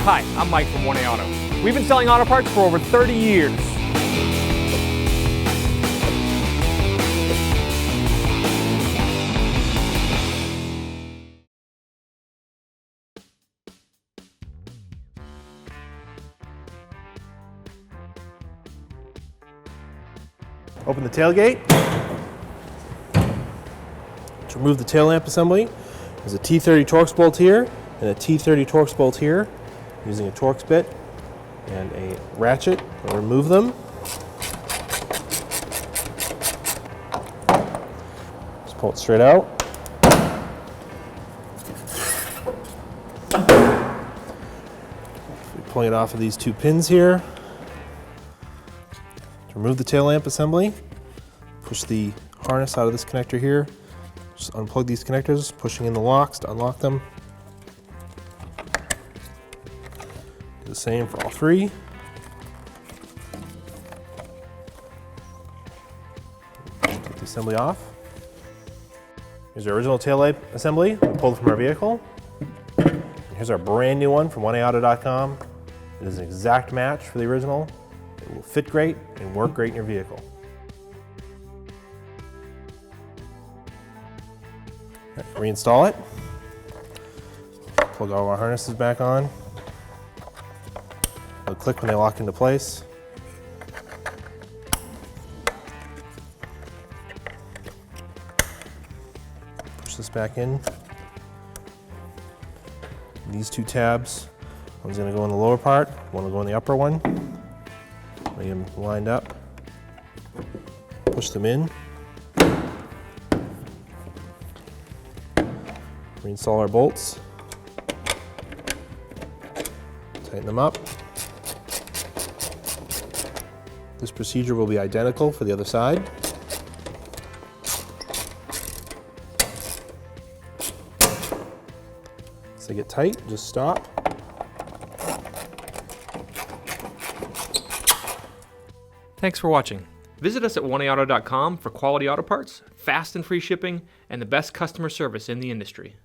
Hi, I'm Mike from 1A Auto. We've been selling auto parts for over 30 years. Open the tailgate. To remove the tail lamp assembly, there's a T30 Torx bolt here and a T30 Torx bolt here. Using a Torx bit and a ratchet, we'll remove them. Just pull it straight out. We're pulling it off of these two pins here. To remove the tail lamp assembly, push the harness out of this connector here. Just unplug these connectors, pushing in the locks to unlock them. Do the same for all three. Take the assembly off. Here's our original tail light assembly we pulled from our vehicle. And here's our brand new one from 1AAuto.com. It is an exact match for the original. It will fit great and work great in your vehicle. Reinstall it. Plug all our harnesses back on. They'll click when they lock into place. Push this back in. These two tabs, one's going to go in the lower part, one will go in the upper one. Lay them lined up. Push them in. Reinstall our bolts. Tighten them up. This procedure will be identical for the other side. As they get tight, just stop. Thanks for watching. Visit us at 1AAuto.com for quality auto parts, fast and free shipping, and the best customer service in the industry.